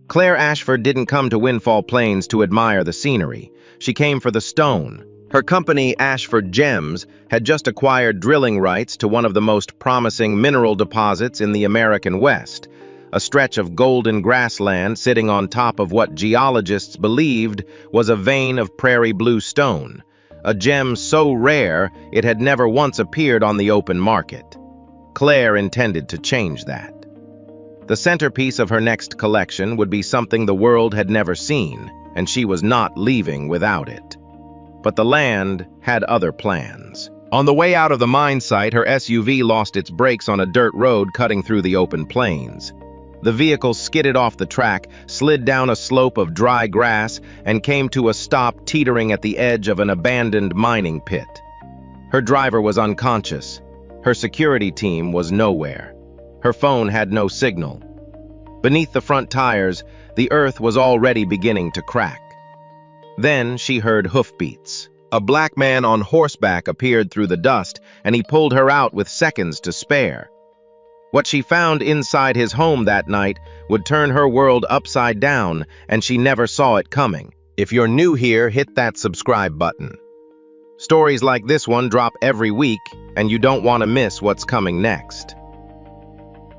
Claire Ashford didn't come to Windfall Plains to admire the scenery. She came for the stone. Her company, Ashford Gems, had just acquired drilling rights to one of the most promising mineral deposits in the American West, a stretch of golden grassland sitting on top of what geologists believed was a vein of prairie blue stone, a gem so rare it had never once appeared on the open market. Claire intended to change that. The centerpiece of her next collection would be something the world had never seen, and she was not leaving without it. But the land had other plans. On the way out of the mine site, her SUV lost its brakes on a dirt road cutting through the open plains. The vehicle skidded off the track, slid down a slope of dry grass, and came to a stop teetering at the edge of an abandoned mining pit. Her driver was unconscious. Her security team was nowhere. Her phone had no signal. Beneath the front tires, the earth was already beginning to crack. Then she heard hoofbeats. A black man on horseback appeared through the dust, and he pulled her out with seconds to spare. What she found inside his home that night would turn her world upside down, and she never saw it coming. If you're new here, hit that subscribe button. Stories like this one drop every week, and you don't want to miss what's coming next.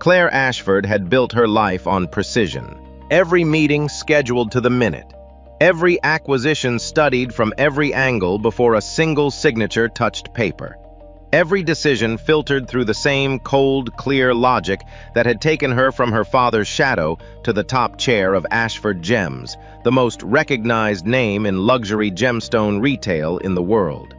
Claire Ashford had built her life on precision. Every meeting scheduled to the minute. Every acquisition studied from every angle before a single signature touched paper. Every decision filtered through the same cold, clear logic that had taken her from her father's shadow to the top chair of Ashford Gems, the most recognized name in luxury gemstone retail in the world.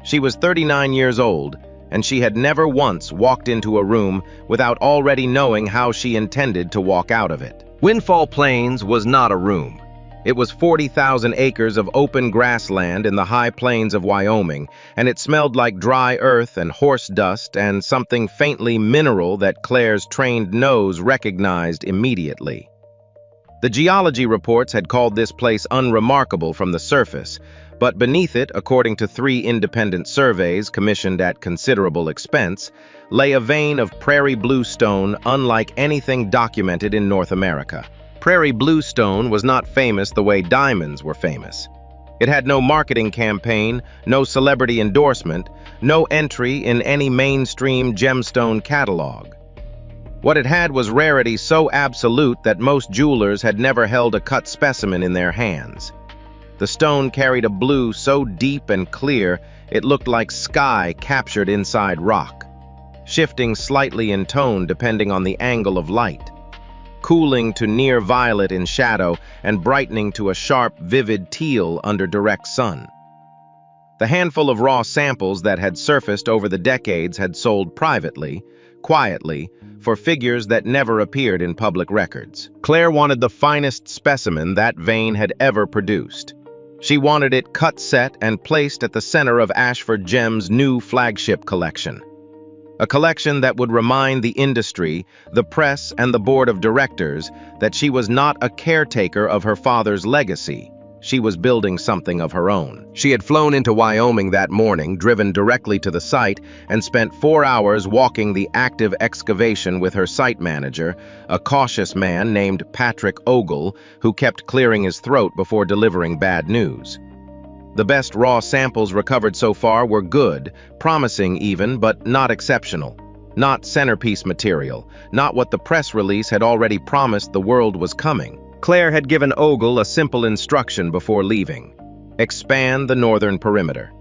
She was 39 years old, and she had never once walked into a room without already knowing how she intended to walk out of it. Windfall Plains was not a room. It was 40,000 acres of open grassland in the high plains of Wyoming, and it smelled like dry earth and horse dust and something faintly mineral that Claire's trained nose recognized immediately. The geology reports had called this place unremarkable from the surface, but beneath it, according to 3 independent surveys commissioned at considerable expense, lay a vein of prairie blue stone unlike anything documented in North America. Prairie blue stone was not famous the way diamonds were famous. It had no marketing campaign, no celebrity endorsement, no entry in any mainstream gemstone catalog. What it had was rarity so absolute that most jewelers had never held a cut specimen in their hands. The stone carried a blue so deep and clear it looked like sky captured inside rock, shifting slightly in tone depending on the angle of light, cooling to near violet in shadow and brightening to a sharp, vivid teal under direct sun. The handful of raw samples that had surfaced over the decades had sold privately, quietly, for figures that never appeared in public records. Claire wanted the finest specimen that vein had ever produced. She wanted it cut set and placed at the center of Ashford Gems' new flagship collection. A collection that would remind the industry, the press, and the board of directors that she was not a caretaker of her father's legacy. She was building something of her own. She had flown into Wyoming that morning, driven directly to the site, and spent 4 hours walking the active excavation with her site manager, a cautious man named Patrick Ogle, who kept clearing his throat before delivering bad news. The best raw samples recovered so far were good, promising even, but not exceptional. Not centerpiece material, not what the press release had already promised the world was coming. Claire had given Ogle a simple instruction before leaving. Expand the northern perimeter.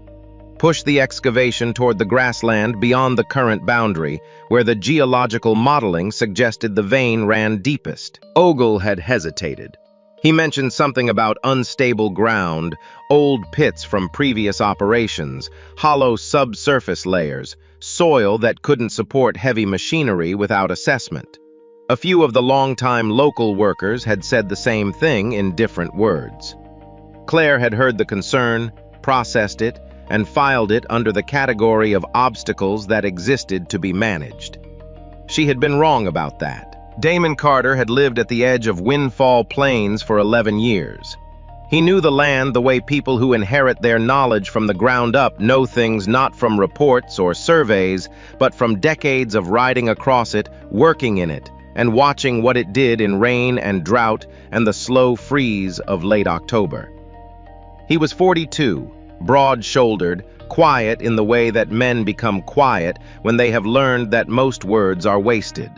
Push the excavation toward the grassland beyond the current boundary, where the geological modeling suggested the vein ran deepest. Ogle had hesitated. He mentioned something about unstable ground, old pits from previous operations, hollow subsurface layers, soil that couldn't support heavy machinery without assessment. A few of the longtime local workers had said the same thing in different words. Claire had heard the concern, processed it, and filed it under the category of obstacles that existed to be managed. She had been wrong about that. Damon Carter had lived at the edge of Windfall Plains for 11 years. He knew the land the way people who inherit their knowledge from the ground up know things not from reports or surveys, but from decades of riding across it, working in it, and watching what it did in rain and drought and the slow freeze of late October. He was 42, broad-shouldered, quiet in the way that men become quiet when they have learned that most words are wasted.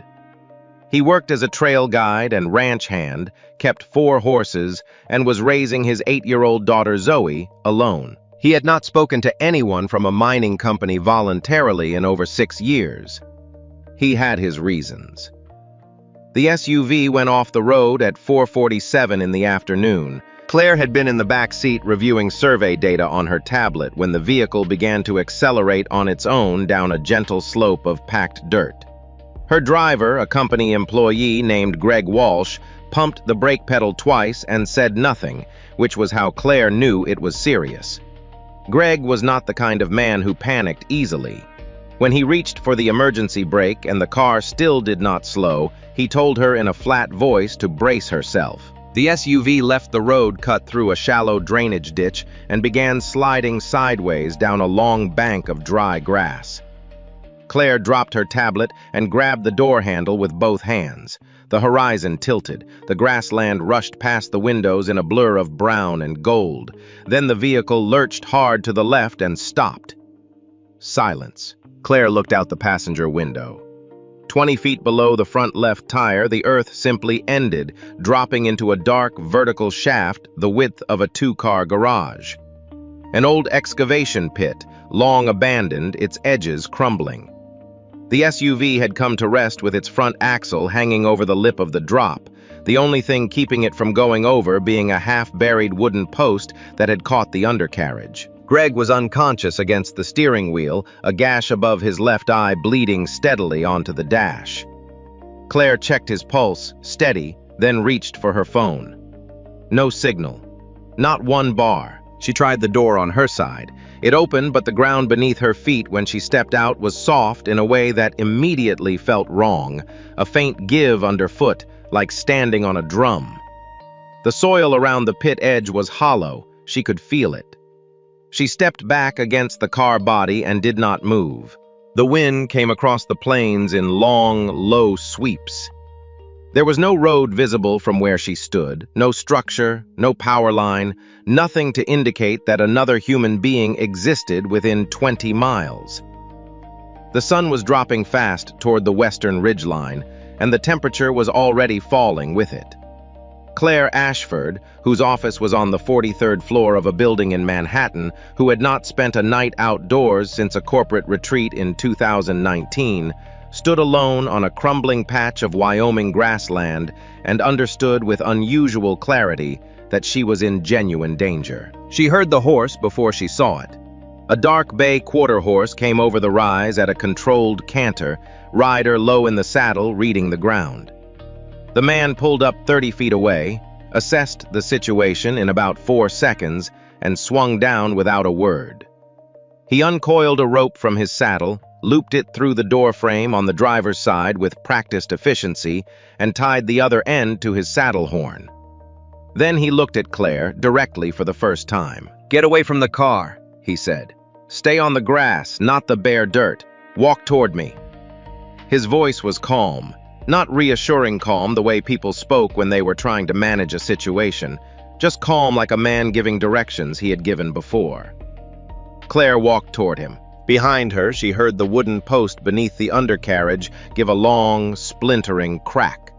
He worked as a trail guide and ranch hand, kept 4 horses, and was raising his 8-year-old daughter Zoe alone. He had not spoken to anyone from a mining company voluntarily in over 6 years. He had his reasons. The SUV went off the road at 4:47 in the afternoon. Claire had been in the back seat reviewing survey data on her tablet when the vehicle began to accelerate on its own down a gentle slope of packed dirt. Her driver, a company employee named Greg Walsh, pumped the brake pedal twice and said nothing, which was how Claire knew it was serious. Greg was not the kind of man who panicked easily. When he reached for the emergency brake and the car still did not slow, he told her in a flat voice to brace herself. The SUV left the road cut through a shallow drainage ditch and began sliding sideways down a long bank of dry grass. Claire dropped her tablet and grabbed the door handle with both hands. The horizon tilted. The grassland rushed past the windows in a blur of brown and gold. Then the vehicle lurched hard to the left and stopped. Silence. Claire looked out the passenger window. 20 feet below the front left tire, the earth simply ended, dropping into a dark, vertical shaft the width of a 2-car garage. An old excavation pit, long abandoned, its edges crumbling. The SUV had come to rest with its front axle hanging over the lip of the drop, the only thing keeping it from going over being a half-buried wooden post that had caught the undercarriage. Greg was unconscious against the steering wheel, a gash above his left eye bleeding steadily onto the dash. Claire checked his pulse, steady, then reached for her phone. No signal. Not one bar. She tried the door on her side. It opened, but the ground beneath her feet when she stepped out was soft in a way that immediately felt wrong, a faint give underfoot, like standing on a drum. The soil around the pit edge was hollow. She could feel it. She stepped back against the car body and did not move. The wind came across the plains in long, low sweeps. There was no road visible from where she stood, no structure, no power line, nothing to indicate that another human being existed within 20 miles. The sun was dropping fast toward the western ridgeline, and the temperature was already falling with it. Claire Ashford, whose office was on the 43rd floor of a building in Manhattan, who had not spent a night outdoors since a corporate retreat in 2019, stood alone on a crumbling patch of Wyoming grassland and understood with unusual clarity that she was in genuine danger. She heard the horse before she saw it. A dark bay quarter horse came over the rise at a controlled canter, rider low in the saddle reading the ground. The man pulled up 30 feet away, assessed the situation in about 4 seconds, and swung down without a word. He uncoiled a rope from his saddle, looped it through the door frame on the driver's side with practiced efficiency, and tied the other end to his saddle horn. Then he looked at Claire directly for the first time. "Get away from the car," he said. "Stay on the grass, not the bare dirt. Walk toward me." His voice was calm. Not reassuring calm the way people spoke when they were trying to manage a situation, just calm like a man giving directions he had given before. Claire walked toward him. Behind her, she heard the wooden post beneath the undercarriage give a long, splintering crack.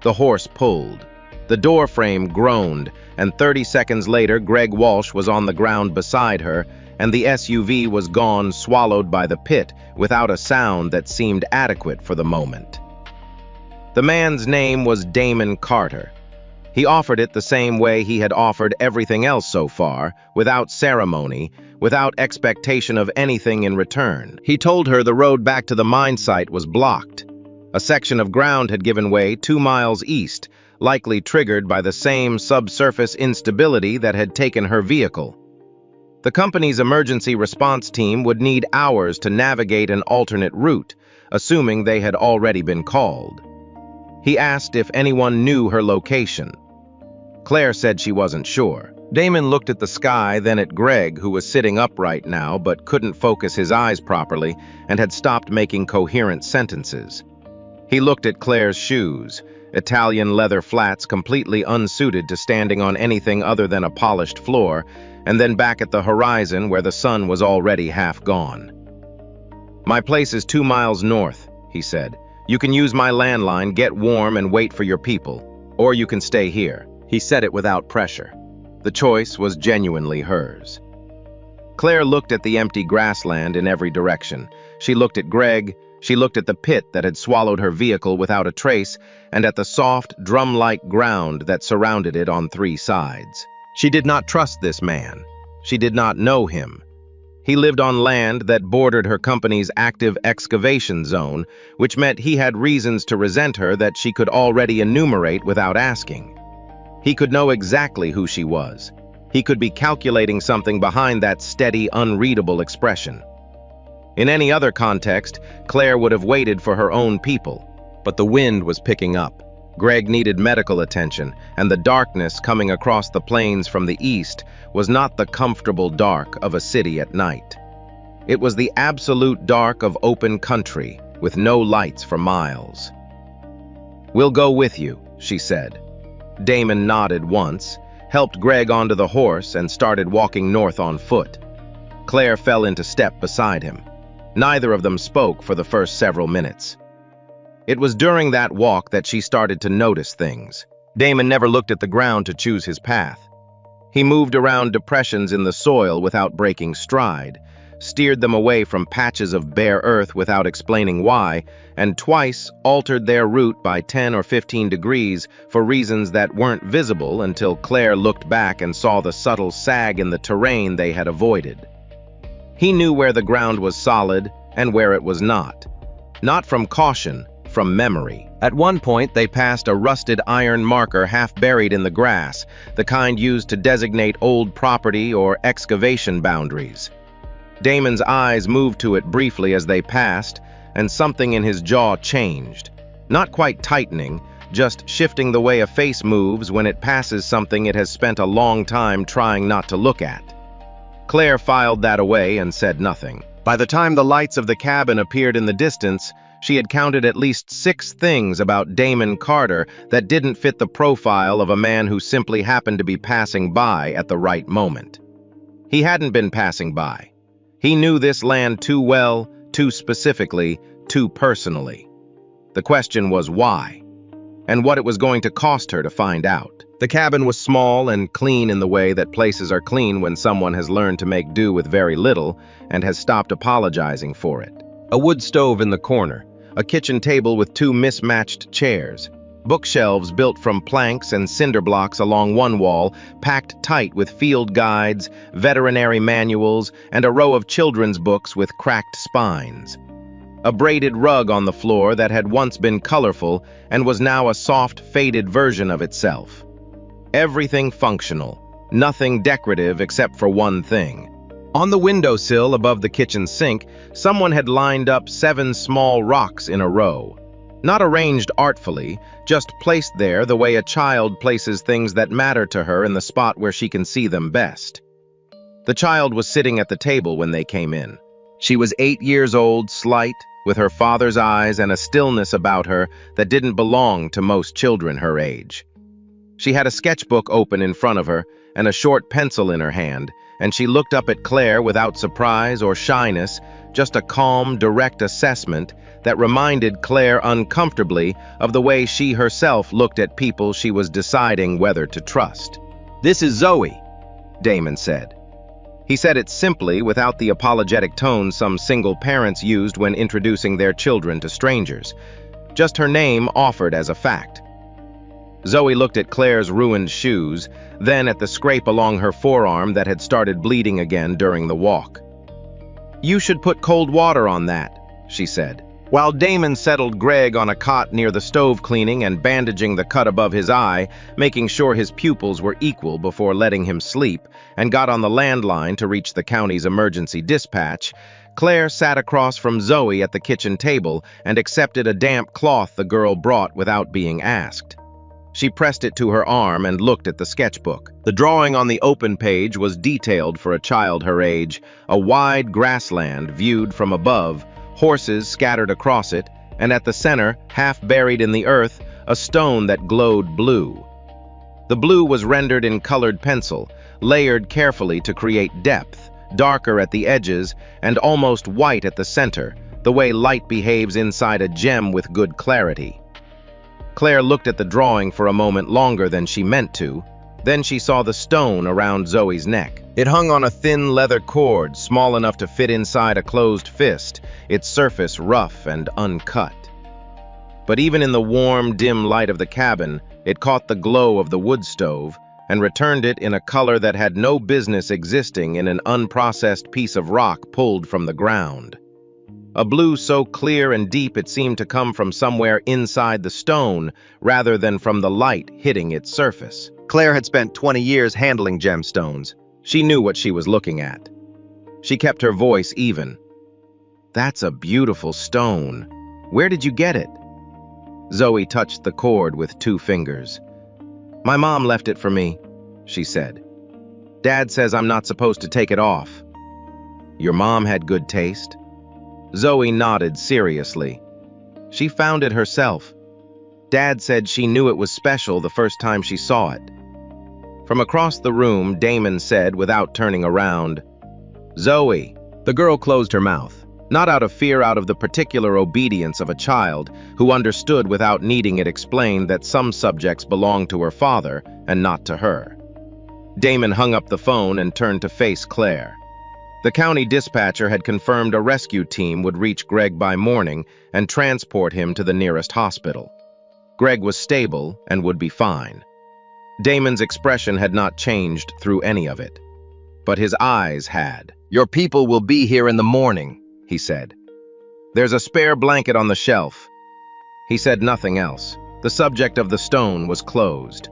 The horse pulled. The door frame groaned, and 30 seconds later, Greg Walsh was on the ground beside her, and the SUV was gone, swallowed by the pit, without a sound that seemed adequate for the moment. The man's name was Damon Carter. He offered it the same way he had offered everything else so far, without ceremony, without expectation of anything in return. He told her the road back to the mine site was blocked. A section of ground had given way 2 miles east, likely triggered by the same subsurface instability that had taken her vehicle. The company's emergency response team would need hours to navigate an alternate route, assuming they had already been called. He asked if anyone knew her location. Claire said she wasn't sure. Damon looked at the sky, then at Greg, who was sitting upright now but couldn't focus his eyes properly and had stopped making coherent sentences. He looked at Claire's shoes, Italian leather flats completely unsuited to standing on anything other than a polished floor, and then back at the horizon where the sun was already half gone. "My place is 2 miles north," he said. "You can use my landline, get warm, and wait for your people. Or you can stay here." He said it without pressure. The choice was genuinely hers. Claire looked at the empty grassland in every direction. She looked at Greg, she looked at the pit that had swallowed her vehicle without a trace, and at the soft, drum-like ground that surrounded it on 3 sides. She did not trust this man. She did not know him. He lived on land that bordered her company's active excavation zone, which meant he had reasons to resent her that she could already enumerate without asking. He could know exactly who she was. He could be calculating something behind that steady, unreadable expression. In any other context, Claire would have waited for her own people. But the wind was picking up. Greg needed medical attention, and the darkness coming across the plains from the east was not the comfortable dark of a city at night. It was the absolute dark of open country, with no lights for miles. "We'll go with you," she said. Damon nodded once, helped Greg onto the horse, and started walking north on foot. Claire fell into step beside him. Neither of them spoke for the first several minutes. It was during that walk that she started to notice things. Damon never looked at the ground to choose his path. He moved around depressions in the soil without breaking stride, steered them away from patches of bare earth without explaining why, and twice altered their route by 10 or 15 degrees for reasons that weren't visible until Claire looked back and saw the subtle sag in the terrain they had avoided. He knew where the ground was solid and where it was not. Not from caution, from memory. At one point, they passed a rusted iron marker half buried in the grass, the kind used to designate old property or excavation boundaries. Damon's eyes moved to it briefly as they passed, and something in his jaw changed. Not quite tightening, just shifting the way a face moves when it passes something it has spent a long time trying not to look at. Claire filed that away and said nothing. By the time the lights of the cabin appeared in the distance, she had counted at least 6 things about Damon Carter that didn't fit the profile of a man who simply happened to be passing by at the right moment. He hadn't been passing by. He knew this land too well, too specifically, too personally. The question was why, and what it was going to cost her to find out. The cabin was small and clean in the way that places are clean when someone has learned to make do with very little and has stopped apologizing for it. A wood stove in the corner, a kitchen table with 2 mismatched chairs, bookshelves built from planks and cinder blocks along one wall, packed tight with field guides, veterinary manuals, and a row of children's books with cracked spines. A braided rug on the floor that had once been colorful and was now a soft, faded version of itself. Everything functional, nothing decorative except for one thing. On the windowsill above the kitchen sink, someone had lined up 7 small rocks in a row. Not arranged artfully, just placed there the way a child places things that matter to her in the spot where she can see them best. The child was sitting at the table when they came in. She was 8 years old, slight, with her father's eyes and a stillness about her that didn't belong to most children her age. She had a sketchbook open in front of her and a short pencil in her hand, and she looked up at Claire without surprise or shyness, just a calm, direct assessment that reminded Claire uncomfortably of the way she herself looked at people she was deciding whether to trust. "This is Zoe," Damon said. He said it simply, without the apologetic tone some single parents used when introducing their children to strangers. Just her name offered as a fact. Zoe looked at Claire's ruined shoes, then at the scrape along her forearm that had started bleeding again during the walk. "You should put cold water on that," she said. While Damon settled Greg on a cot near the stove cleaning and bandaging the cut above his eye, making sure his pupils were equal before letting him sleep, and got on the landline to reach the county's emergency dispatch, Claire sat across from Zoe at the kitchen table and accepted a damp cloth the girl brought without being asked. She pressed it to her arm and looked at the sketchbook. The drawing on the open page was detailed for a child her age, a wide grassland viewed from above, horses scattered across it, and at the center, half buried in the earth, a stone that glowed blue. The blue was rendered in colored pencil, layered carefully to create depth, darker at the edges and almost white at the center, the way light behaves inside a gem with good clarity. Claire looked at the drawing for a moment longer than she meant to. Then she saw the stone around Zoe's neck. It hung on a thin leather cord, small enough to fit inside a closed fist, its surface rough and uncut. But even in the warm, dim light of the cabin, it caught the glow of the wood stove and returned it in a color that had no business existing in an unprocessed piece of rock pulled from the ground. A blue so clear and deep it seemed to come from somewhere inside the stone rather than from the light hitting its surface. Claire had spent 20 years handling gemstones. She knew what she was looking at. She kept her voice even. "That's a beautiful stone. Where did you get it?" Zoe touched the cord with 2 fingers. "My mom left it for me," she said. "Dad says I'm not supposed to take it off." "Your mom had good taste?" Zoe nodded seriously. "She found it herself. Dad said she knew it was special the first time she saw it." From across the room, Damon said without turning around, "Zoe." The girl closed her mouth, not out of fear, out of the particular obedience of a child who understood without needing it explained that some subjects belonged to her father and not to her. Damon hung up the phone and turned to face Claire. The county dispatcher had confirmed a rescue team would reach Greg by morning and transport him to the nearest hospital. Greg was stable and would be fine. Damon's expression had not changed through any of it, but his eyes had. "Your people will be here in the morning," he said. "There's a spare blanket on the shelf." He said nothing else. The subject of the stone was closed.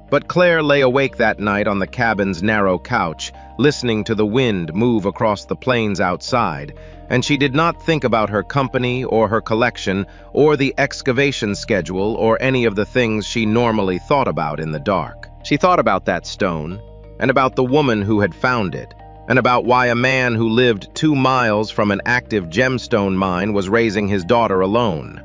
But Claire lay awake that night on the cabin's narrow couch, listening to the wind move across the plains outside, and she did not think about her company or her collection or the excavation schedule or any of the things she normally thought about in the dark. She thought about that stone, and about the woman who had found it, and about why a man who lived 2 miles from an active gemstone mine was raising his daughter alone.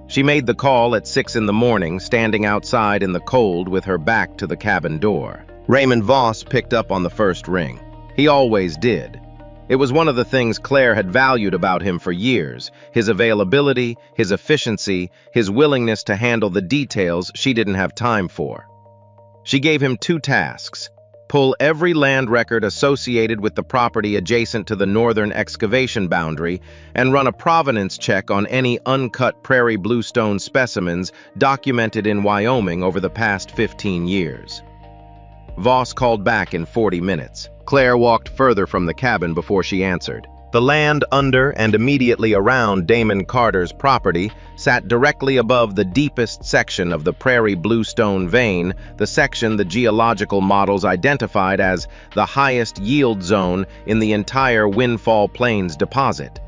She made the call at 6 in the morning, standing outside in the cold with her back to the cabin door. Raymond Voss picked up on the first ring. He always did. It was one of the things Claire had valued about him for years, his availability, his efficiency, his willingness to handle the details she didn't have time for. She gave him 2 tasks: pull every land record associated with the property adjacent to the northern excavation boundary and run a provenance check on any uncut prairie bluestone specimens documented in Wyoming over the past 15 years. Voss called back in 40 minutes. Claire walked further from the cabin before she answered. The land under and immediately around Damon Carter's property sat directly above the deepest section of the prairie bluestone vein, the section the geological models identified as the highest yield zone in the entire Windfall Plains deposit.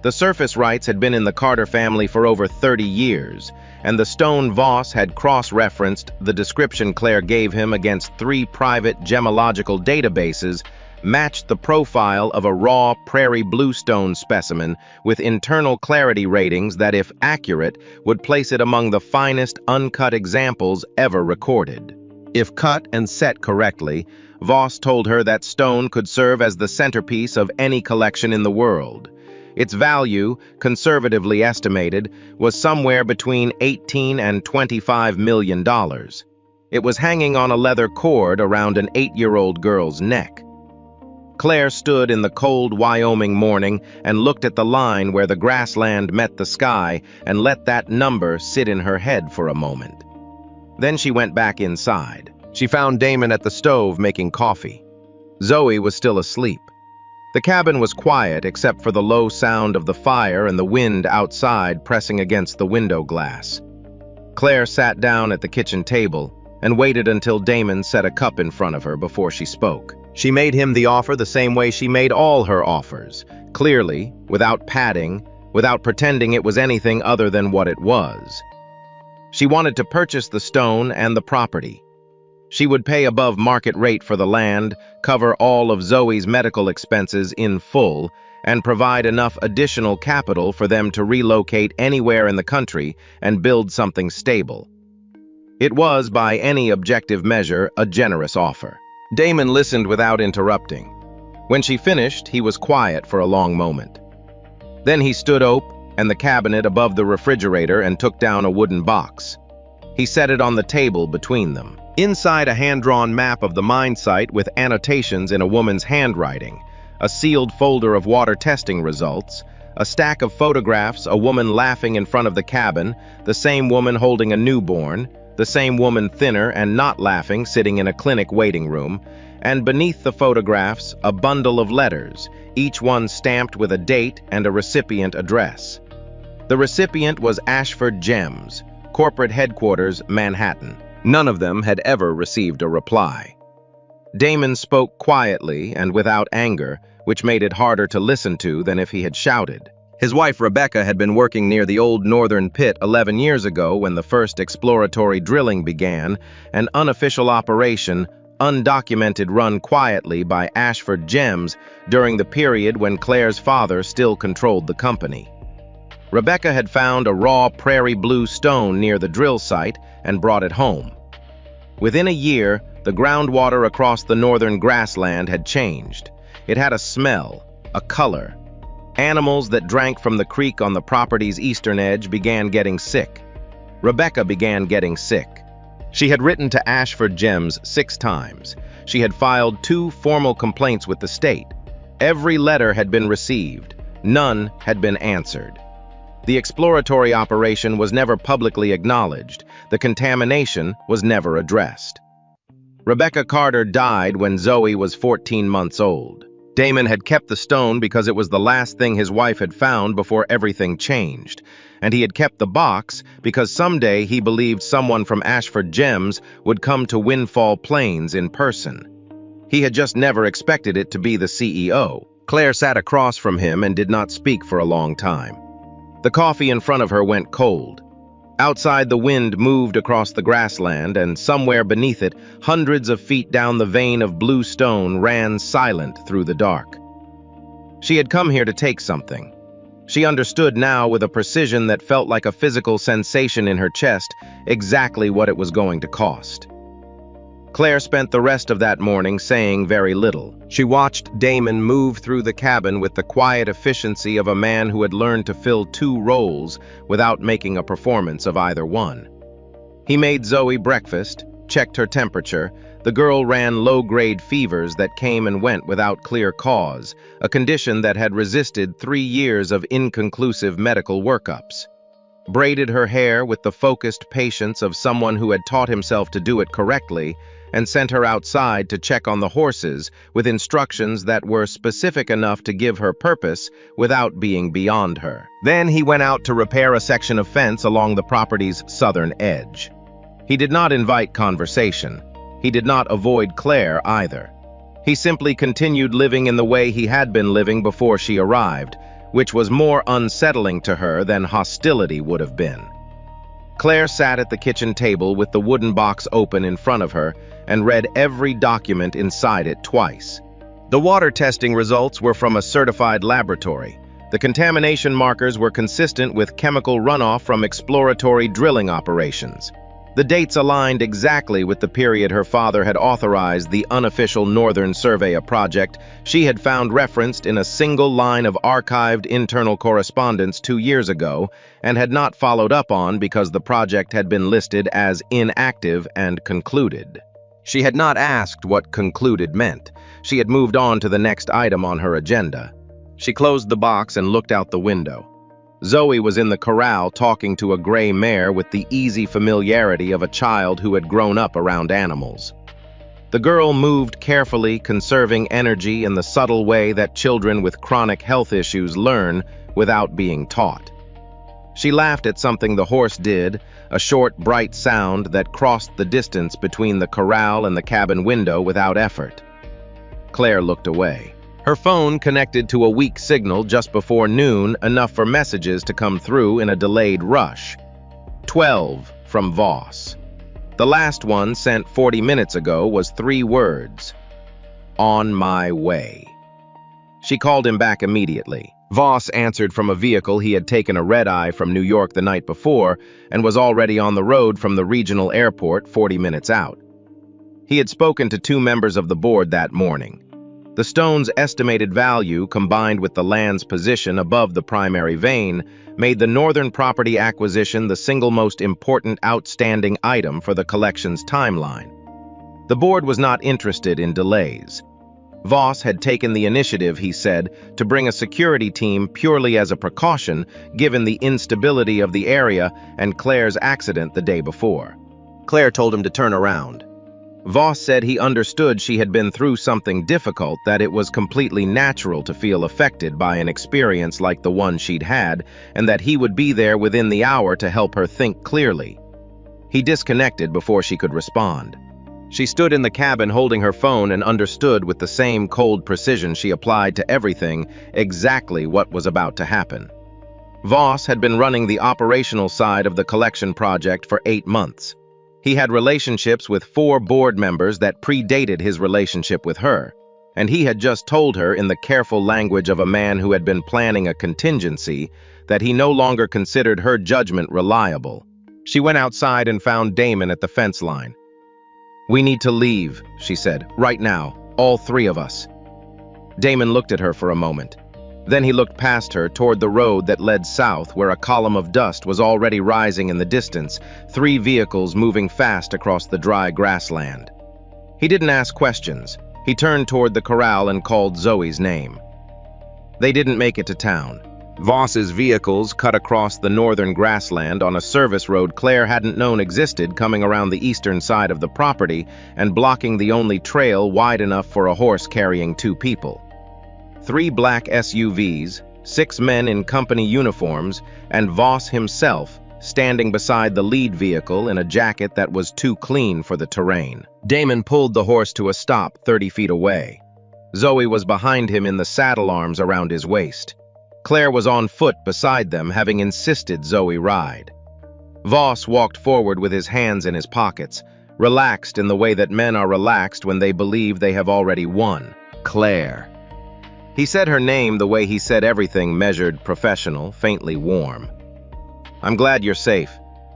The surface rights had been in the Carter family for over 30 years, and the stone Voss had cross-referenced the description Claire gave him against 3 private gemological databases matched the profile of a raw prairie bluestone specimen with internal clarity ratings that, if accurate, would place it among the finest uncut examples ever recorded. If cut and set correctly, Voss told her that stone could serve as the centerpiece of any collection in the world. Its value, conservatively estimated, was somewhere between $18 and $25 million. It was hanging on a leather cord around an 8-year-old girl's neck. Claire stood in the cold Wyoming morning and looked at the line where the grassland met the sky and let that number sit in her head for a moment. Then she went back inside. She found Damon at the stove making coffee. Zoe was still asleep. The cabin was quiet except for the low sound of the fire and the wind outside pressing against the window glass. Claire sat down at the kitchen table and waited until Damon set a cup in front of her before she spoke. She made him the offer the same way she made all her offers, clearly, without padding, without pretending it was anything other than what it was. She wanted to purchase the stone and the property. She would pay above market rate for the land, cover all of Zoe's medical expenses in full, and provide enough additional capital for them to relocate anywhere in the country and build something stable. It was, by any objective measure, a generous offer. Damon listened without interrupting. When she finished, he was quiet for a long moment. Then he stood up and the cabinet above the refrigerator and took down a wooden box. He set it on the table between them. Inside, a hand-drawn map of the mine site with annotations in a woman's handwriting, a sealed folder of water testing results, a stack of photographs, a woman laughing in front of the cabin, the same woman holding a newborn, the same woman thinner and not laughing sitting in a clinic waiting room, and beneath the photographs, a bundle of letters, each one stamped with a date and a recipient address. The recipient was Ashford Gems, corporate headquarters, Manhattan. None of them had ever received a reply. Damon spoke quietly and without anger, which made it harder to listen to than if he had shouted. His wife Rebecca had been working near the old northern pit 11 years ago when the first exploratory drilling began, an unofficial operation, undocumented, run quietly by Ashford Gems during the period when Claire's father still controlled the company. Rebecca had found a raw prairie blue stone near the drill site and brought it home. Within a year, the groundwater across the northern grassland had changed. It had a smell, a color. Animals that drank from the creek on the property's eastern edge began getting sick. Rebecca began getting sick. She had written to Ashford Gems 6 times. She had filed 2 formal complaints with the state. Every letter had been received. None had been answered. The exploratory operation was never publicly acknowledged. The contamination was never addressed. Rebecca Carter died when Zoe was 14 months old. Damon had kept the stone because it was the last thing his wife had found before everything changed, and he had kept the box because someday he believed someone from Ashford Gems would come to Windfall Plains in person. He had just never expected it to be the CEO. Claire sat across from him and did not speak for a long time. The coffee in front of her went cold. Outside, the wind moved across the grassland, and somewhere beneath it, hundreds of feet down the vein of blue stone ran silent through the dark. She had come here to take something. She understood now with a precision that felt like a physical sensation in her chest exactly what it was going to cost. Claire spent the rest of that morning saying very little. She watched Damon move through the cabin with the quiet efficiency of a man who had learned to fill 2 roles without making a performance of either one. He made Zoe breakfast, checked her temperature. The girl ran low-grade fevers that came and went without clear cause, a condition that had resisted 3 years of inconclusive medical workups. Braided her hair with the focused patience of someone who had taught himself to do it correctly, and sent her outside to check on the horses with instructions that were specific enough to give her purpose without being beyond her. Then he went out to repair a section of fence along the property's southern edge. He did not invite conversation. He did not avoid Claire either. He simply continued living in the way he had been living before she arrived, which was more unsettling to her than hostility would have been. Claire sat at the kitchen table with the wooden box open in front of her and read every document inside it twice. The water testing results were from a certified laboratory. The contamination markers were consistent with chemical runoff from exploratory drilling operations. The dates aligned exactly with the period her father had authorized the unofficial Northern Surveyor project she had found referenced in a single line of archived internal correspondence 2 years ago and had not followed up on because the project had been listed as inactive and concluded. She had not asked what concluded meant. She had moved on to the next item on her agenda. She closed the box and looked out the window. Zoe was in the corral talking to a gray mare with the easy familiarity of a child who had grown up around animals. The girl moved carefully, conserving energy in the subtle way that children with chronic health issues learn without being taught. She laughed at something the horse did, a short, bright sound that crossed the distance between the corral and the cabin window without effort. Claire looked away. Her phone connected to a weak signal just before noon, enough for messages to come through in a delayed rush. 12 from Voss. The last one, sent 40 minutes ago, was 3 words. On my way. She called him back immediately. Voss answered from a vehicle he had taken a red-eye from New York the night before and was already on the road from the regional airport 40 minutes out. He had spoken to 2 members of the board that morning. The stone's estimated value, combined with the land's position above the primary vein, made the northern property acquisition the single most important outstanding item for the collection's timeline. The board was not interested in delays. Voss had taken the initiative, he said, to bring a security team purely as a precaution given the instability of the area and Claire's accident the day before. Claire told him to turn around. Voss said he understood she had been through something difficult, that it was completely natural to feel affected by an experience like the one she'd had, and that he would be there within the hour to help her think clearly. He disconnected before she could respond. She stood in the cabin holding her phone and understood with the same cold precision she applied to everything exactly what was about to happen. Voss had been running the operational side of the collection project for 8 months. He had relationships with 4 board members that predated his relationship with her, and he had just told her in the careful language of a man who had been planning a contingency that he no longer considered her judgment reliable. She went outside and found Damon at the fence line. "We need to leave," she said, "right now, all 3 of us." Damon looked at her for a moment. Then he looked past her toward the road that led south, where a column of dust was already rising in the distance, 3 vehicles moving fast across the dry grassland. He didn't ask questions. He turned toward the corral and called Zoe's name. They didn't make it to town. Voss's vehicles cut across the northern grassland on a service road Claire hadn't known existed, coming around the eastern side of the property and blocking the only trail wide enough for a horse carrying 2 people. 3 black SUVs, 6 men in company uniforms, and Voss himself standing beside the lead vehicle in a jacket that was too clean for the terrain. Damon pulled the horse to a stop 30 feet away. Zoe was behind him in the saddle arms around his waist. Claire was on foot beside them, having insisted Zoe ride. Voss walked forward with his hands in his pockets, relaxed in the way that men are relaxed when they believe they have already won. Claire. He said her name the way he said everything, measured, professional, faintly warm. "I'm glad you're safe.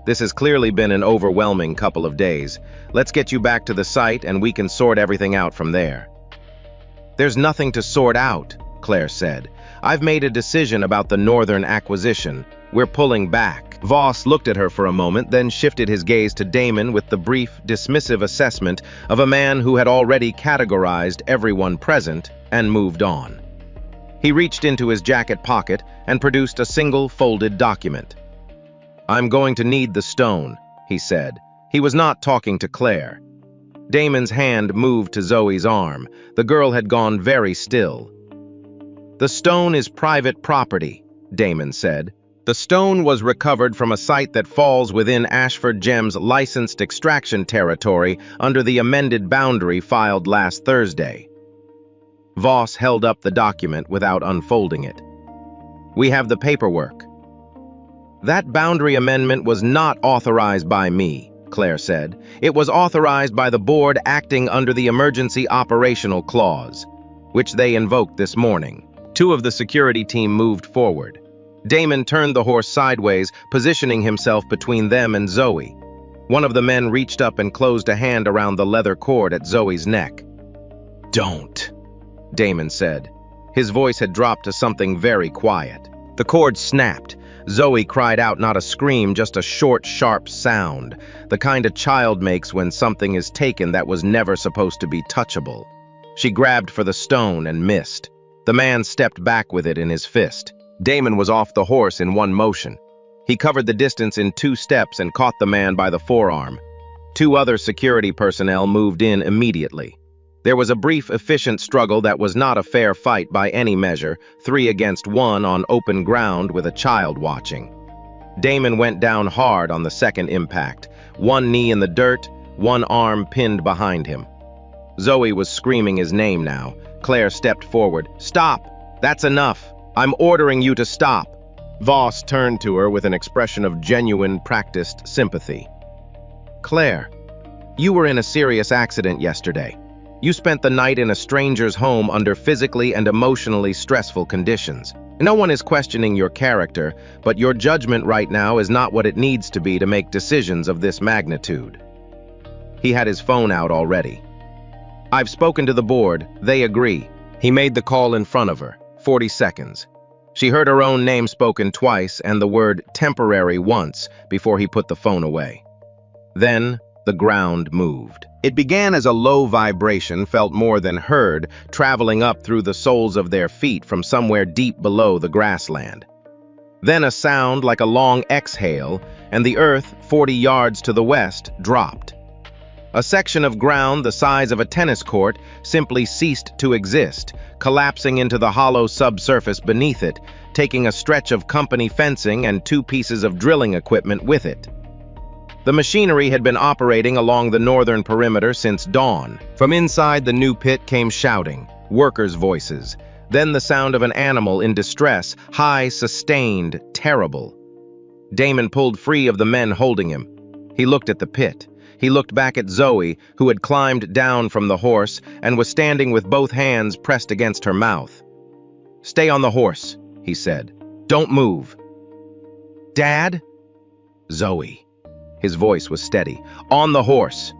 This has clearly been an overwhelming couple of days. Let's get you back to the site and we can sort everything out from there." "There's nothing to sort out," Claire said. "I've made a decision about the northern acquisition. We're pulling back." Voss looked at her for a moment, then shifted his gaze to Damon with the brief, dismissive assessment of a man who had already categorized everyone present and moved on. He reached into his jacket pocket and produced a single folded document. "I'm going to need the stone," he said. He was not talking to Claire. Damon's hand moved to Zoe's arm. The girl had gone very still. "The stone is private property," Damon said. "The stone was recovered from a site that falls within Ashford Gems' licensed extraction territory under the amended boundary filed last Thursday." Voss held up the document without unfolding it. "We have the paperwork." "That boundary amendment was not authorized by me," Claire said. "It was authorized by the board acting under the Emergency Operational Clause, which they invoked this morning." 2 of the security team moved forward. Damon turned the horse sideways, positioning himself between them and Zoe. One of the men reached up and closed a hand around the leather cord at Zoe's neck. "Don't," Damon said. His voice had dropped to something very quiet. The cord snapped. Zoe cried out, not a scream, just a short, sharp sound, the kind a child makes when something is taken that was never supposed to be touchable. She grabbed for the stone and missed. The man stepped back with it in his fist. Damon was off the horse in one motion. He covered the distance in 2 steps and caught the man by the forearm. 2 other security personnel moved in immediately. There was a brief, efficient struggle that was not a fair fight by any measure, 3 against 1 on open ground with a child watching. Damon went down hard on the second impact, 1 knee in the dirt, 1 arm pinned behind him. Zoe was screaming his name now. Claire stepped forward. "Stop! That's enough! I'm ordering you to stop!" Voss turned to her with an expression of genuine, practiced sympathy. "Claire, you were in a serious accident yesterday. You spent the night in a stranger's home under physically and emotionally stressful conditions. No one is questioning your character, but your judgment right now is not what it needs to be to make decisions of this magnitude. He had his phone out already. I've spoken to the board. They agree. He made the call in front of her. 40 seconds. She heard her own name spoken twice and the word temporary once before he put the phone away. Then the ground moved. It began as a low vibration felt more than heard, traveling up through the soles of their feet from somewhere deep below the grassland. Then a sound like a long exhale, and the earth, 40 yards to the west, dropped. A section of ground the size of a tennis court simply ceased to exist, collapsing into the hollow subsurface beneath it, taking a stretch of company fencing and 2 pieces of drilling equipment with it. The machinery had been operating along the northern perimeter since dawn. From inside the new pit came shouting, workers' voices, then the sound of an animal in distress, high, sustained, terrible. Damon pulled free of the men holding him. He looked at the pit. He looked back at Zoe, who had climbed down from the horse and was standing with both hands pressed against her mouth. "Stay on the horse," he said. "Don't move." "Dad?" "Zoe." His voice was steady. "On the horse."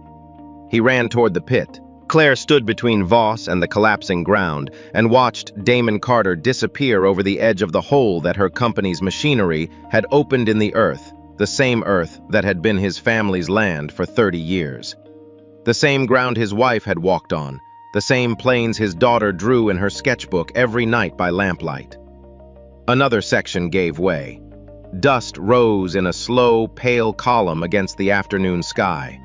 He ran toward the pit. Claire stood between Voss and the collapsing ground and watched Damon Carter disappear over the edge of the hole that her company's machinery had opened in the earth, the same earth that had been his family's land for 30 years. The same ground his wife had walked on, the same plains his daughter drew in her sketchbook every night by lamplight. Another section gave way. Dust rose in a slow, pale column against the afternoon sky.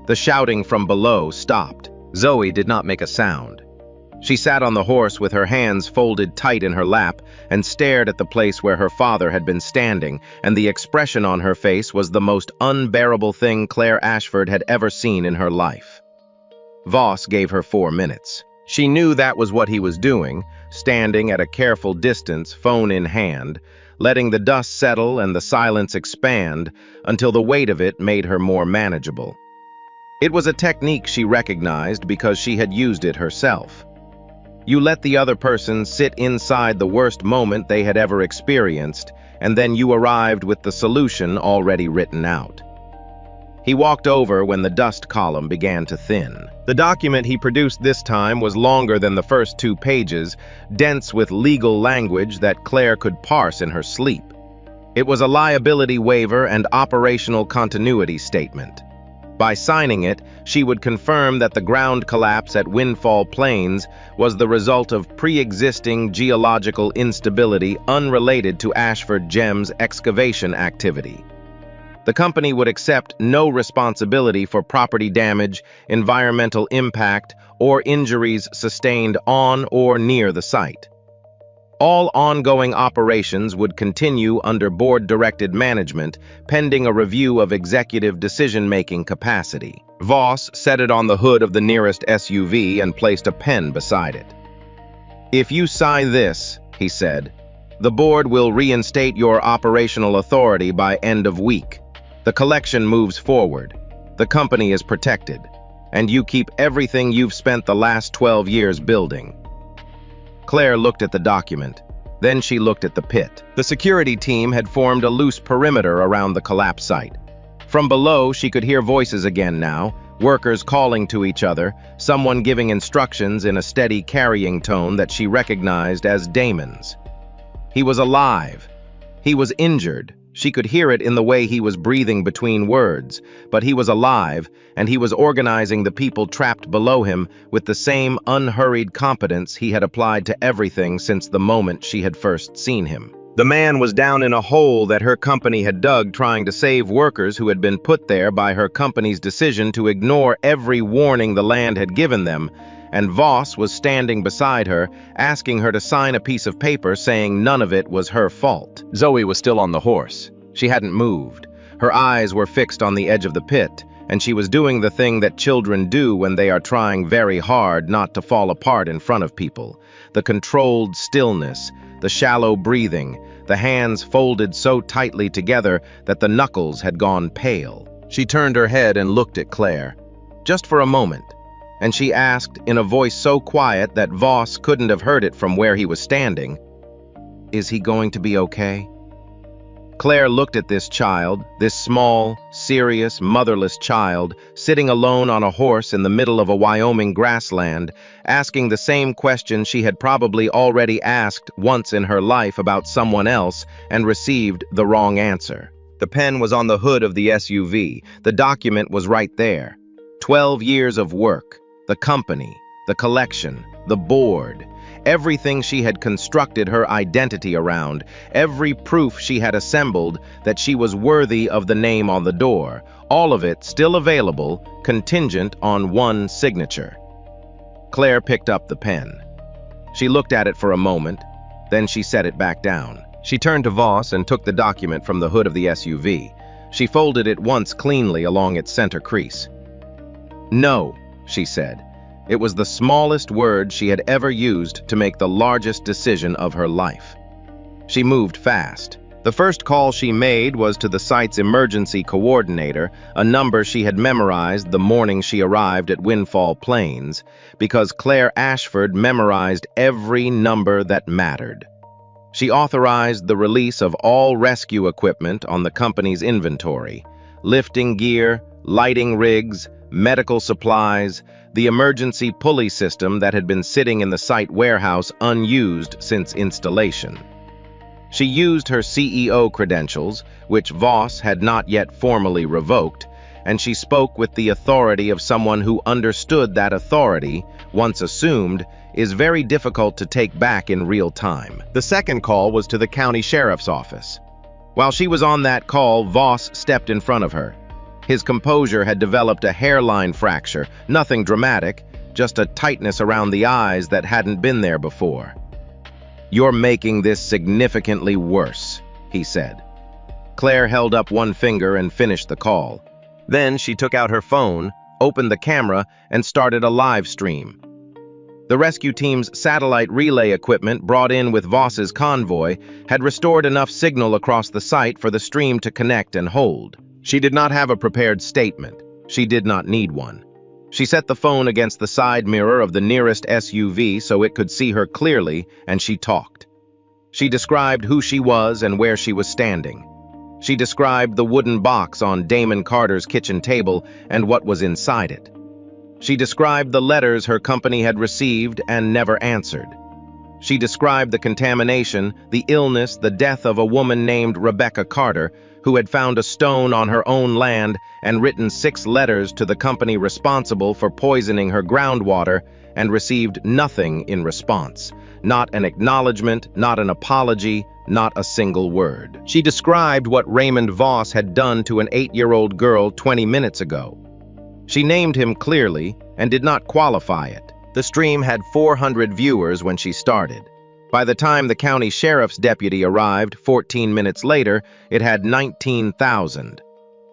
The shouting from below stopped. Zoe did not make a sound. She sat on the horse with her hands folded tight in her lap and stared at the place where her father had been standing, and the expression on her face was the most unbearable thing Claire Ashford had ever seen in her life. Voss gave her 4 minutes. She knew that was what he was doing, standing at a careful distance, phone in hand, letting the dust settle and the silence expand until the weight of it made her more manageable. It was a technique she recognized because she had used it herself. You let the other person sit inside the worst moment they had ever experienced, and then you arrived with the solution already written out. He walked over when the dust column began to thin. The document he produced this time was longer than the first 2 pages, dense with legal language that Claire could parse in her sleep. It was a liability waiver and operational continuity statement. By signing it, she would confirm that the ground collapse at Windfall Plains was the result of pre-existing geological instability unrelated to Ashford Gem's excavation activity. The company would accept no responsibility for property damage, environmental impact, or injuries sustained on or near the site. All ongoing operations would continue under board-directed management, pending a review of executive decision-making capacity. Voss set it on the hood of the nearest SUV and placed a pen beside it. "If you sign this," he said, "the board will reinstate your operational authority by end of week. The collection moves forward. The company is protected. And you keep everything you've spent the last 12 years building." Claire looked at the document. Then she looked at the pit. The security team had formed a loose perimeter around the collapse site. From below, she could hear voices again now, workers calling to each other, someone giving instructions in a steady carrying tone that she recognized as Damon's. He was alive. He was injured. She could hear it in the way he was breathing between words, but he was alive, and he was organizing the people trapped below him with the same unhurried competence he had applied to everything since the moment she had first seen him. The man was down in a hole that her company had dug trying to save workers who had been put there by her company's decision to ignore every warning the land had given them, and Voss was standing beside her, asking her to sign a piece of paper saying none of it was her fault. Zoe was still on the horse. She hadn't moved. Her eyes were fixed on the edge of the pit, and she was doing the thing that children do when they are trying very hard not to fall apart in front of people. The controlled stillness, the shallow breathing, the hands folded so tightly together that the knuckles had gone pale. She turned her head and looked at Claire, just for a moment, and she asked in a voice so quiet that Voss couldn't have heard it from where he was standing, "Is he going to be okay?" Claire looked at this child, this small, serious, motherless child, sitting alone on a horse in the middle of a Wyoming grassland, asking the same question she had probably already asked once in her life about someone else and received the wrong answer. The pen was on the hood of the SUV. The document was right there. 12 years of work, the company, the collection, the board. Everything she had constructed her identity around, every proof she had assembled that she was worthy of the name on the door, all of it still available, contingent on one signature. Claire picked up the pen. She looked at it for a moment, then she set it back down. She turned to Voss and took the document from the hood of the SUV. She folded it once cleanly along its center crease. "No," she said. It was the smallest word she had ever used to make the largest decision of her life. She moved fast. The first call she made was to the site's emergency coordinator, a number she had memorized the morning she arrived at Windfall Plains, because Claire Ashford memorized every number that mattered. She authorized the release of all rescue equipment on the company's inventory: lifting gear, lighting rigs, medical supplies, the emergency pulley system that had been sitting in the site warehouse unused since installation. She used her CEO credentials, which Voss had not yet formally revoked, and she spoke with the authority of someone who understood that authority, once assumed, is very difficult to take back in real time. The second call was to the county sheriff's office. While she was on that call, Voss stepped in front of her. His composure had developed a hairline fracture, nothing dramatic, just a tightness around the eyes that hadn't been there before. "You're making this significantly worse," he said. Claire held up one finger and finished the call. Then she took out her phone, opened the camera, and started a live stream. The rescue team's satellite relay equipment brought in with Voss's convoy had restored enough signal across the site for the stream to connect and hold. She did not have a prepared statement. She did not need one. She set the phone against the side mirror of the nearest SUV so it could see her clearly, and she talked. She described who she was and where she was standing. She described the wooden box on Damon Carter's kitchen table and what was inside it. She described the letters her company had received and never answered. She described the contamination, the illness, the death of a woman named Rebecca Carter, who had found a stone on her own land and written 6 letters to the company responsible for poisoning her groundwater and received nothing in response. Not an acknowledgement, not an apology, not a single word. She described what Raymond Voss had done to an 8-year-old girl 20 minutes ago. She named him clearly and did not qualify it. The stream had 400 viewers when she started. By the time the county sheriff's deputy arrived 14 minutes later, it had 19,000.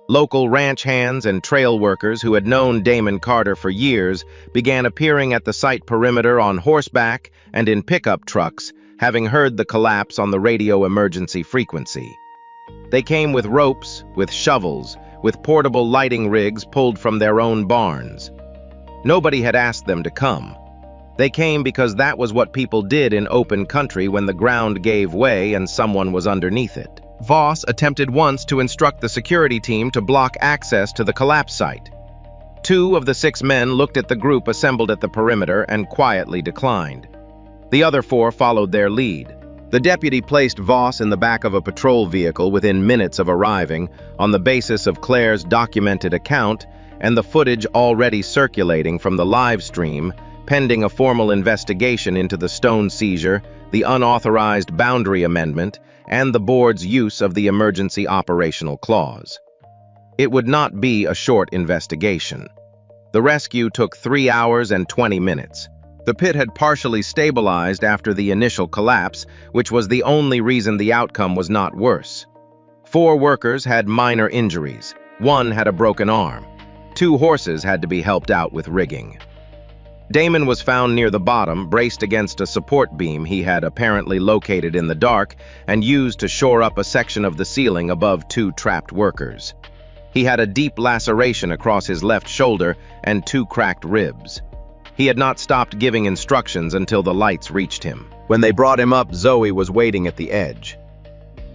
Local ranch hands and trail workers who had known Damon Carter for years began appearing at the site perimeter on horseback and in pickup trucks, having heard the collapse on the radio emergency frequency. They came with ropes, with shovels, with portable lighting rigs pulled from their own barns. Nobody had asked them to come. They came because that was what people did in open country when the ground gave way and someone was underneath it. Voss attempted once to instruct the security team to block access to the collapse site. 2 of the 6 men looked at the group assembled at the perimeter and quietly declined. The other 4 followed their lead. The deputy placed Voss in the back of a patrol vehicle within minutes of arriving on the basis of Claire's documented account and the footage already circulating from the live stream, pending a formal investigation into the stone seizure, the unauthorized boundary amendment, and the board's use of the emergency operational clause. It would not be a short investigation. The rescue took 3 hours and 20 minutes. The pit had partially stabilized after the initial collapse, which was the only reason the outcome was not worse. 4 workers had minor injuries. 1 had a broken arm. 2 horses had to be helped out with rigging. Damon was found near the bottom, braced against a support beam he had apparently located in the dark and used to shore up a section of the ceiling above 2 trapped workers. He had a deep laceration across his left shoulder and 2 cracked ribs. He had not stopped giving instructions until the lights reached him. When they brought him up, Zoe was waiting at the edge.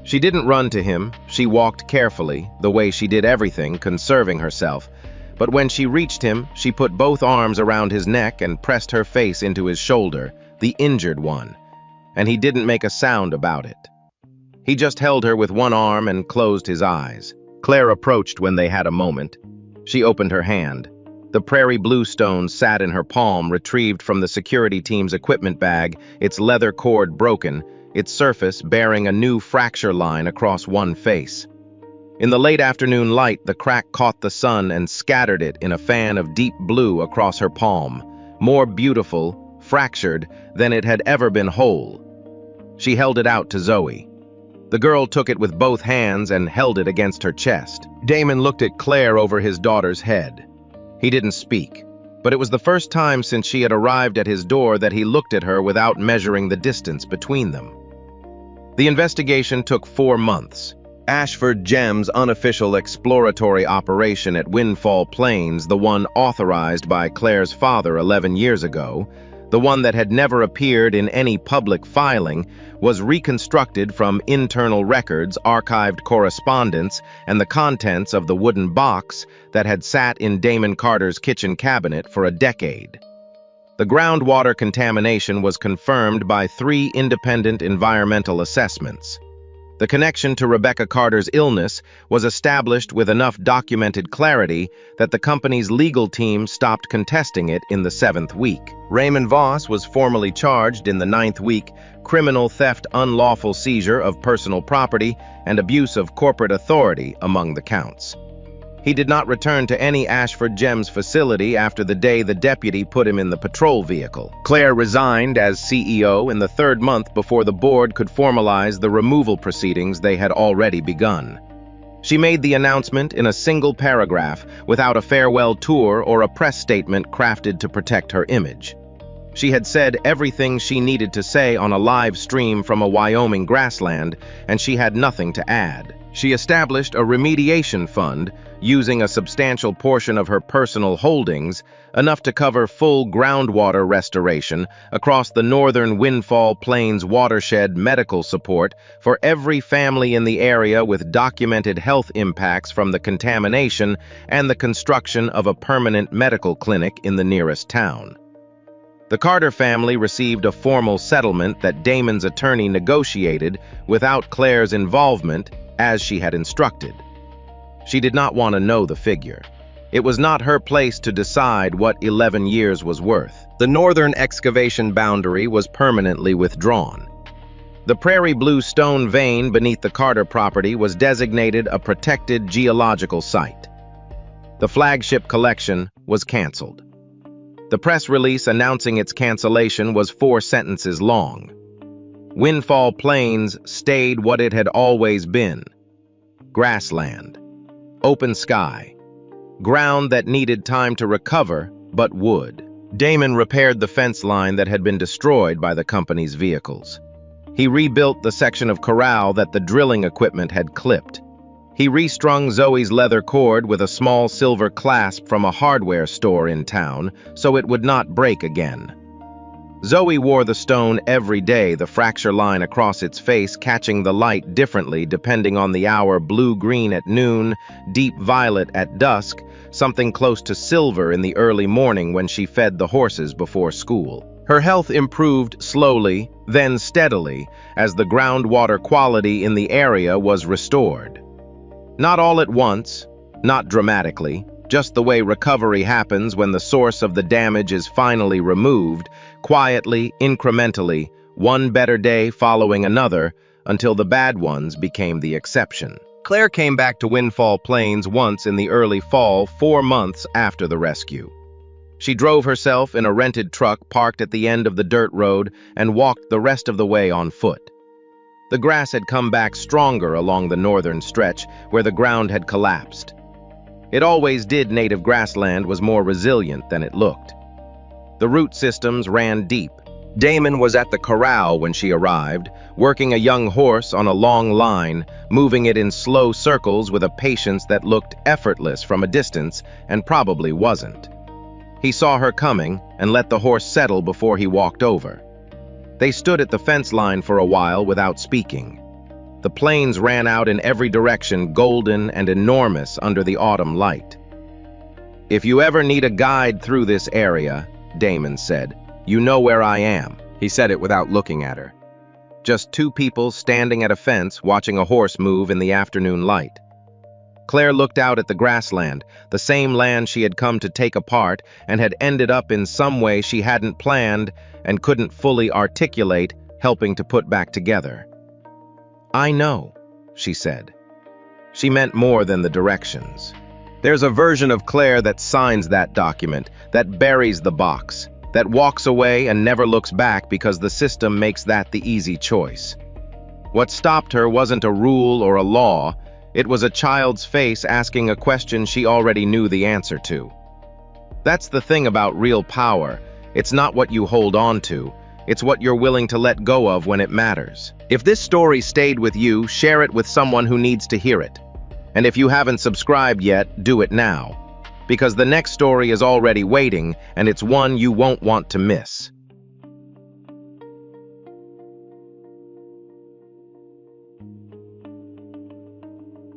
She didn't run to him. She walked carefully, the way she did everything, conserving herself. But when she reached him, she put both arms around his neck and pressed her face into his shoulder, the injured one. And he didn't make a sound about it. He just held her with one arm and closed his eyes. Claire approached when they had a moment. She opened her hand. The prairie blue stone sat in her palm, retrieved from the security team's equipment bag, its leather cord broken, its surface bearing a new fracture line across one face. In the late afternoon light, the crack caught the sun and scattered it in a fan of deep blue across her palm, more beautiful, fractured, than it had ever been whole. She held it out to Zoe. The girl took it with both hands and held it against her chest. Damon looked at Claire over his daughter's head. He didn't speak, but it was the first time since she had arrived at his door that he looked at her without measuring the distance between them. The investigation took 4 months. Ashford Gem's unofficial exploratory operation at Windfall Plains, the one authorized by Claire's father 11 years ago, the one that had never appeared in any public filing, was reconstructed from internal records, archived correspondence, and the contents of the wooden box that had sat in Damon Carter's kitchen cabinet for a decade. The groundwater contamination was confirmed by 3 independent environmental assessments. The connection to Rebecca Carter's illness was established with enough documented clarity that the company's legal team stopped contesting it in the 7th week. Raymond Voss was formally charged in the 9th week, criminal theft, unlawful seizure of personal property, and abuse of corporate authority among the counts. He did not return to any Ashford Gem's facility after the day the deputy put him in the patrol vehicle. Claire resigned as CEO in the 3rd month before the board could formalize the removal proceedings they had already begun. She made the announcement in a single paragraph, without a farewell tour or a press statement crafted to protect her image. She had said everything she needed to say on a live stream from a Wyoming grassland, and she had nothing to add. She established a remediation fund, using a substantial portion of her personal holdings, enough to cover full groundwater restoration across the northern Windfall Plains watershed, medical support for every family in the area with documented health impacts from the contamination, and the construction of a permanent medical clinic in the nearest town. The Carter family received a formal settlement that Damon's attorney negotiated without Claire's involvement, as she had instructed. She did not want to know the figure. It was not her place to decide what 11 years was worth. The northern excavation boundary was permanently withdrawn. The prairie blue stone vein beneath the Carter property was designated a protected geological site. The flagship collection was canceled. The press release announcing its cancellation was 4 sentences long. Windfall Plains stayed what it had always been: grassland, open sky, ground that needed time to recover, but would. Damon repaired the fence line that had been destroyed by the company's vehicles. He rebuilt the section of corral that the drilling equipment had clipped. He restrung Zoe's leather cord with a small silver clasp from a hardware store in town so it would not break again. Zoe wore the stone every day, the fracture line across its face catching the light differently depending on the hour: blue-green at noon, deep violet at dusk, something close to silver in the early morning when she fed the horses before school. Her health improved slowly, then steadily, as the groundwater quality in the area was restored. Not all at once, not dramatically, just the way recovery happens when the source of the damage is finally removed, quietly, incrementally, one better day following another, until the bad ones became the exception. Claire came back to Windfall Plains once in the early fall, 4 months after the rescue. She drove herself in a rented truck parked at the end of the dirt road and walked the rest of the way on foot. The grass had come back stronger along the northern stretch, where the ground had collapsed. It always did. Native grassland was more resilient than it looked. The root systems ran deep. Damon was at the corral when she arrived, working a young horse on a long line, moving it in slow circles with a patience that looked effortless from a distance and probably wasn't. He saw her coming and let the horse settle before he walked over. They stood at the fence line for a while without speaking. The plains ran out in every direction, golden and enormous under the autumn light. "If you ever need a guide through this area," Damon said, "you know where I am." He said it without looking at her. Just two people standing at a fence watching a horse move in the afternoon light. Claire looked out at the grassland, the same land she had come to take apart and had ended up in some way she hadn't planned and couldn't fully articulate, helping to put back together. "I know," she said. She meant more than the directions. There's a version of Claire that signs that document, that buries the box, that walks away and never looks back because the system makes that the easy choice. What stopped her wasn't a rule or a law, it was a child's face asking a question she already knew the answer to. That's the thing about real power. It's not what you hold on to, it's what you're willing to let go of when it matters. If this story stayed with you, share it with someone who needs to hear it. And if you haven't subscribed yet, do it now. Because the next story is already waiting, and it's one you won't want to miss.